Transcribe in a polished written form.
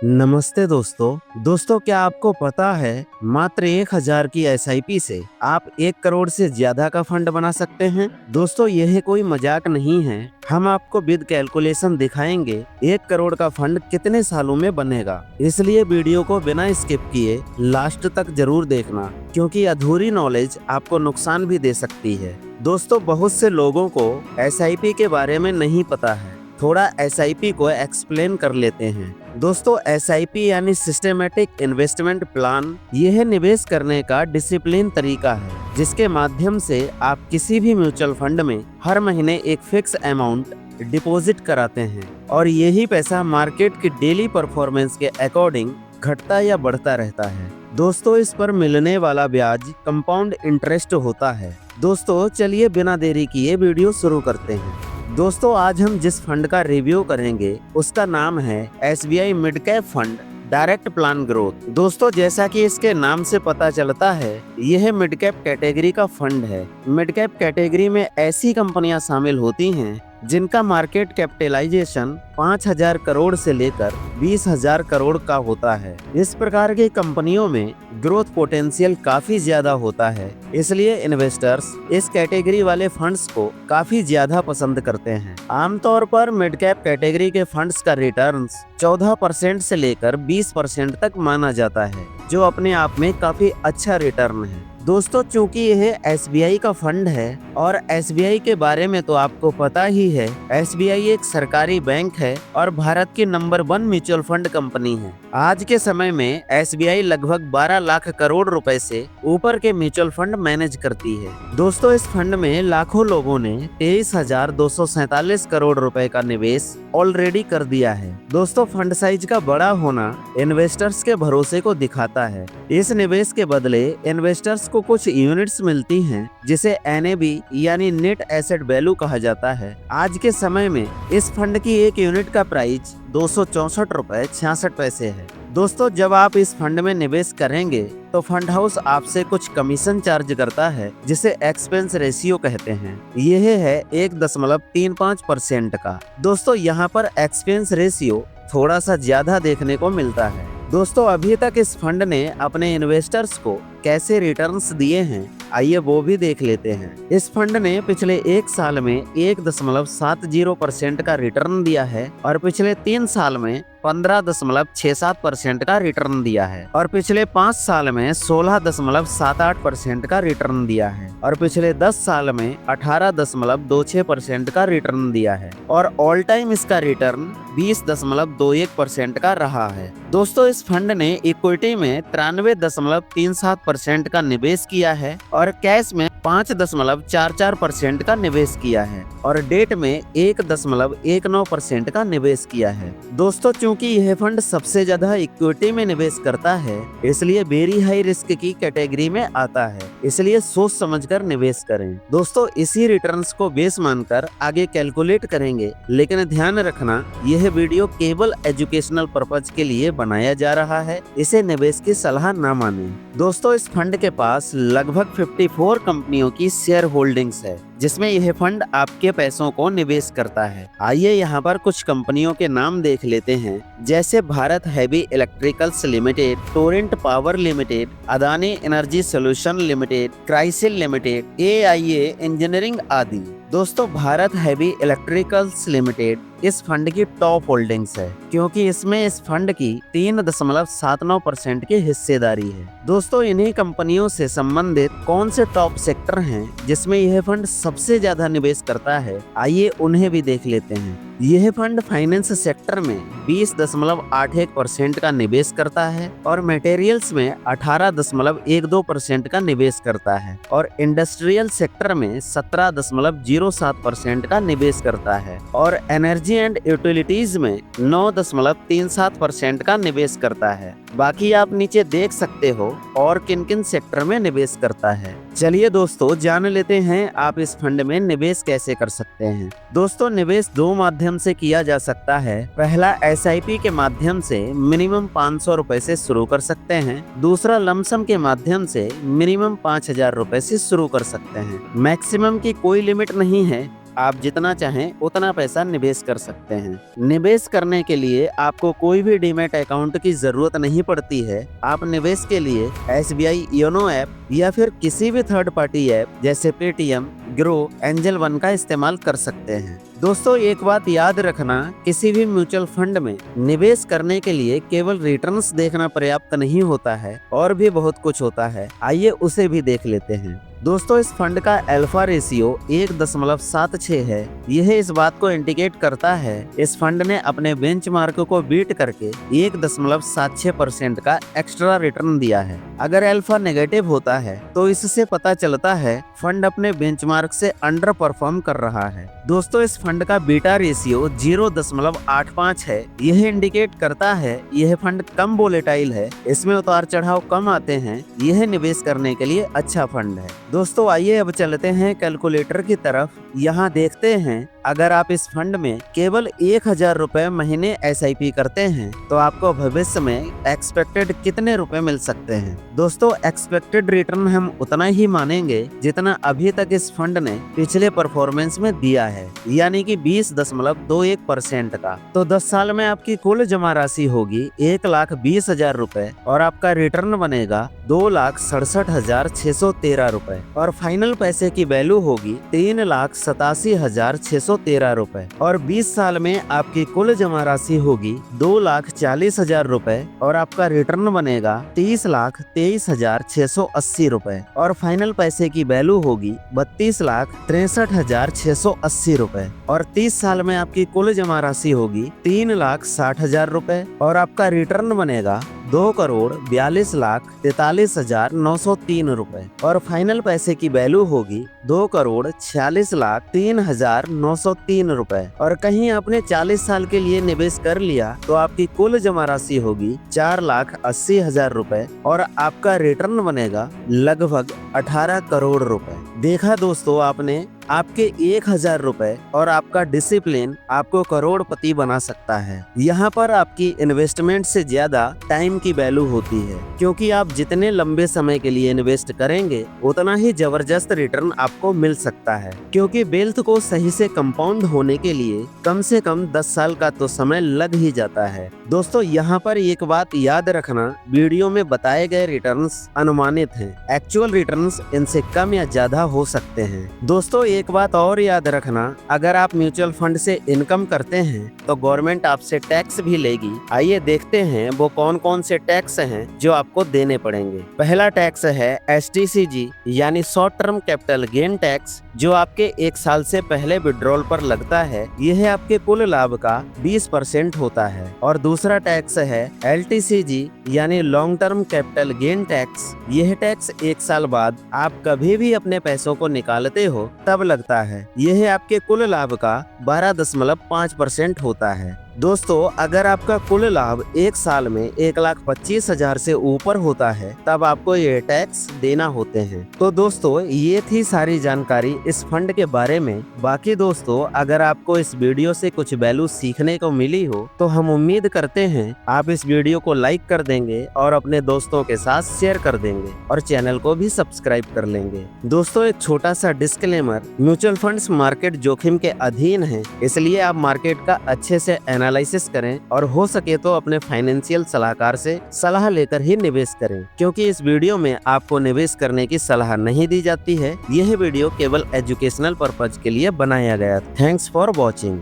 नमस्ते दोस्तों क्या आपको पता है मात्र 1000 की एसआईपी से आप 1 करोड़ से ज्यादा का फंड बना सकते हैं। दोस्तों यह कोई मजाक नहीं है, हम आपको विद कैलकुलेशन दिखाएंगे 1 करोड़ का फंड कितने सालों में बनेगा। इसलिए वीडियो को बिना स्किप किए लास्ट तक जरूर देखना, क्योंकि अधूरी नॉलेज आपको नुकसान भी दे सकती है। दोस्तों बहुत से लोगों को एसआईपी के बारे में नहीं पता है, थोड़ा एसआईपी को एक्सप्लेन कर लेते हैं। दोस्तों एसआईपी यानी सिस्टेमेटिक इन्वेस्टमेंट प्लान, यह निवेश करने का डिसिप्लिन तरीका है जिसके माध्यम से आप किसी भी म्यूचुअल फंड में हर महीने एक फिक्स अमाउंट डिपॉजिट कराते हैं और यही पैसा मार्केट की डेली परफॉर्मेंस के अकॉर्डिंग घटता या बढ़ता रहता है। दोस्तों इस पर मिलने वाला ब्याज कंपाउंड इंटरेस्ट होता है। दोस्तों चलिए बिना देरी किए वीडियो शुरू करते हैं। दोस्तों आज हम जिस फंड का रिव्यू करेंगे उसका नाम है SBI mid cap fund direct plan growth. दोस्तों जैसा कि इसके नाम से पता चलता है, यह मिड कैप कैटेगरी का फंड है। मिड कैप कैटेगरी में ऐसी कंपनियां शामिल होती हैं जिनका मार्केट कैपिटलाइजेशन 5000 करोड़ से लेकर 20,000 करोड़ का होता है। इस प्रकार की कंपनियों में ग्रोथ पोटेंशियल काफी ज्यादा होता है, इसलिए इन्वेस्टर्स इस कैटेगरी वाले फंड्स को काफी ज्यादा पसंद करते हैं। आमतौर पर मिड कैप कैटेगरी के फंड्स का रिटर्न्स 14% से लेकर 20% तक माना जाता है, जो अपने आप में काफी अच्छा रिटर्न है। दोस्तों चूंकि यह एसबीआई का फंड है और एसबीआई के बारे में तो आपको पता ही है, एसबीआई एक सरकारी बैंक है और भारत की नंबर 1 म्यूचुअल फंड कंपनी है। आज के समय में एसबीआई लगभग 12 लाख करोड़ रुपए से ऊपर के म्यूचुअल फंड मैनेज करती है। दोस्तों इस फंड में लाखों लोगों ने 23,247 करोड़ रुपए का निवेश ऑलरेडी कर दिया है। दोस्तों फंड साइज का बड़ा होना इन्वेस्टर्स के भरोसे को दिखाता है। इस निवेश के बदले इन्वेस्टर्स को कुछ यूनिट्स मिलती हैं जिसे एनएबी यानी नेट एसेट वैल्यू कहा जाता है। आज के समय में इस फंड की एक यूनिट का प्राइस 264 रुपए 66 पैसे है। दोस्तों जब आप इस फंड में निवेश करेंगे तो फंड हाउस आपसे कुछ कमीशन चार्ज करता है जिसे एक्सपेंस रेशियो कहते हैं। यह है 1.35% का। दोस्तों यहाँ पर एक्सपेंस रेशियो थोड़ा सा ज्यादा देखने को मिलता है। दोस्तों अभी तक इस फंड ने अपने इन्वेस्टर्स को कैसे रिटर्न्स दिए हैं, आइए वो भी देख लेते हैं। इस फंड ने पिछले 1 साल में 1.70% का रिटर्न दिया है और पिछले 3 साल में 15.67% का रिटर्न दिया है और पिछले 5 साल में 16.78% का रिटर्न दिया है और पिछले 10 साल में 18.26% का रिटर्न दिया है और ऑल टाइम इसका रिटर्न 20.21% का रहा है। दोस्तों इस फंड ने इक्विटी में 93.37% का निवेश किया है और कैश में 5.44% का निवेश किया है और डेट में 1.19% का निवेश किया है। दोस्तों चूंकि यह फंड सबसे ज्यादा इक्विटी में निवेश करता है, इसलिए वेरी हाई रिस्क की कैटेगरी में आता है, इसलिए सोच समझकर निवेश करें। दोस्तों इसी रिटर्न्स को बेस मानकर आगे कैलकुलेट करेंगे, लेकिन ध्यान रखना यह वीडियो केवल एजुकेशनल पर्पज के लिए बनाया जा रहा है, इसे निवेश की सलाह न माने। दोस्तों इस फंड के पास लगभग 54 कंपनियों की शेयर होल्डिंग्स है जिसमें यह फंड आपके पैसों को निवेश करता है। आइए यहाँ पर कुछ कंपनियों के नाम देख लेते हैं, जैसे Bharat heavy electricals limited, Torrent power limited, Adani energy solution limited, CRISIL limited, AIA engineering आदि। दोस्तों भारत हैवी इलेक्ट्रिकल्स लिमिटेड इस फंड की टॉप होल्डिंग्स है, क्योंकि इसमें इस फंड की 3.79% की हिस्सेदारी है। दोस्तों इन्हीं कंपनियों से संबंधित कौन से टॉप सेक्टर हैं जिसमें यह फंड सबसे ज्यादा निवेश करता है, आइए उन्हें भी देख लेते हैं। यह फंड फाइनेंस सेक्टर में 20.81% का निवेश करता है और मटेरियल्स में 18.12% का निवेश करता है और इंडस्ट्रियल सेक्टर में 17.07% का निवेश करता है और एनर्जी एंड यूटिलिटीज में 9.37% का निवेश करता है। बाकी आप नीचे देख सकते हो और किन किन सेक्टर में निवेश करता है। चलिए दोस्तों जान लेते हैं आप इस फंड में निवेश कैसे कर सकते हैं। दोस्तों निवेश 2 माध्यम से किया जा सकता है। पहला एसआईपी के माध्यम से मिनिमम 500 रुपए से शुरू कर सकते हैं। दूसरा लमसम के माध्यम से मिनिमम 5000 रुपए से शुरू कर सकते हैं। मैक्सिमम की कोई लिमिट नहीं है, आप जितना चाहें उतना पैसा निवेश कर सकते हैं। निवेश करने के लिए आपको कोई भी डीमैट अकाउंट की जरूरत नहीं पड़ती है। आप निवेश के लिए SBI योनो ऐप या फिर किसी भी थर्ड पार्टी ऐप जैसे पेटीएम, ग्रो, एंजल वन का इस्तेमाल कर सकते हैं। दोस्तों एक बात याद रखना, किसी भी म्यूचुअल फंड में निवेश करने के लिए केवल रिटर्न्स देखना पर्याप्त नहीं होता है, और भी बहुत कुछ होता है। आइए उसे भी देख लेते हैं। दोस्तों इस फंड का अल्फा रेशियो 1.76 है। यह इस बात को इंडिकेट करता है इस फंड ने अपने बेंचमार्क को बीट करके 1.76% का एक्स्ट्रा रिटर्न दिया है। अगर अल्फा नेगेटिव होता है तो इससे पता चलता है फंड अपने बेंचमार्क से अंडर परफॉर्म कर रहा है। दोस्तों इस फंड का बीटा रेशियो 0.85 है। यह इंडिकेट करता है यह फंड कम वोलेटाइल है, इसमें उतार चढ़ाव कम आते हैं। यह निवेश करने के लिए अच्छा फंड है। दोस्तों आइए अब चलते हैं कैलकुलेटर की तरफ। यहाँ देखते हैं अगर आप इस फंड में केवल 1000 रुपए महीने SIP करते हैं तो आपको भविष्य में एक्सपेक्टेड कितने रुपए मिल सकते हैं। दोस्तों एक्सपेक्टेड रिटर्न हम उतना ही मानेंगे जितना अभी तक इस फंड ने पिछले परफॉर्मेंस में दिया है, यानी कि 20.21% का। तो 10 साल में आपकी कुल जमा राशि होगी 1,20,000 रुपए और आपका रिटर्न बनेगा 2,67,613 रुपए और फाइनल पैसे की वैल्यू होगी 3,87,613 रुपए और 20 साल में आपकी कुल जमा राशि होगी 2,40,000 रुपए और आपका रिटर्न बनेगा 30,23,680 रुपए और फाइनल पैसे की वैल्यू होगी 32,63,680 रुपए और 30 साल में आपकी कुल जमा राशि होगी 3,60,000 रुपए और आपका रिटर्न बनेगा 2,42,43,903 रुपए और फाइनल पैसे की वैल्यू होगी 2,46,03,903 रुपए और कहीं आपने 40 साल के लिए निवेश कर लिया तो आपकी कुल जमा राशि होगी 4,80,000 रुपए और आपका रिटर्न बनेगा लगभग 18 करोड़ रुपए। देखा दोस्तों आपने, आपके 1000 रुपए और आपका डिसिप्लिन आपको करोड़पति बना सकता है। यहाँ पर आपकी इन्वेस्टमेंट से ज्यादा टाइम की वैल्यू होती है, क्योंकि आप जितने लंबे समय के लिए इन्वेस्ट करेंगे उतना ही जबरदस्त रिटर्न आपको मिल सकता है। क्योंकि वेल्थ को सही से कंपाउंड होने के लिए कम से कम 10 साल का तो समय लग ही जाता है। दोस्तों यहाँ पर एक बात याद रखना, वीडियो में बताए गए रिटर्न्स अनुमानित हैं, एक्चुअल रिटर्न्स इनसे कम या ज्यादा हो सकते हैं। दोस्तों एक बात और याद रखना, अगर आप म्यूचुअल फंड से इनकम करते हैं तो गवर्नमेंट आपसे टैक्स भी लेगी। आइए देखते हैं वो कौन कौन से टैक्स हैं जो आपको देने पड़ेंगे। पहला टैक्स है STCG यानी short term capital gain tax, जो आपके 1 साल से पहले विड्रॉल पर लगता है। यह आपके कुल लाभ का 20% होता है। और दूसरा टैक्स है LTCG यानी long term capital gain tax. यह टैक्स 1 साल बाद आप कभी भी अपने पैसों को निकालते हो तब लगता है। यह आपके कुल लाभ का 12.5% होता है। दोस्तों अगर आपका कुल लाभ 1 साल में 1,25,000 से ऊपर होता है तब आपको ये टैक्स देना होते हैं। तो दोस्तों ये थी सारी जानकारी इस फंड के बारे में। बाकी दोस्तों अगर आपको इस वीडियो से कुछ वैल्यू सीखने को मिली हो तो हम उम्मीद करते हैं आप इस वीडियो को लाइक कर देंगे और अपने दोस्तों के साथ शेयर कर देंगे और चैनल को भी सब्सक्राइब कर लेंगे। दोस्तों एक छोटा सा डिस्क्लेमर, म्यूचुअल फंड्स मार्केट जोखिम के अधीन है, इसलिए आप मार्केट का अच्छे से एनालिसिस करें और हो सके तो अपने फाइनेंशियल सलाहकार से सलाह लेकर ही निवेश करें, क्योंकि इस वीडियो में आपको निवेश करने की सलाह नहीं दी जाती है। यह वीडियो केवल एजुकेशनल पर्पज के लिए बनाया गया। Thanks for watching.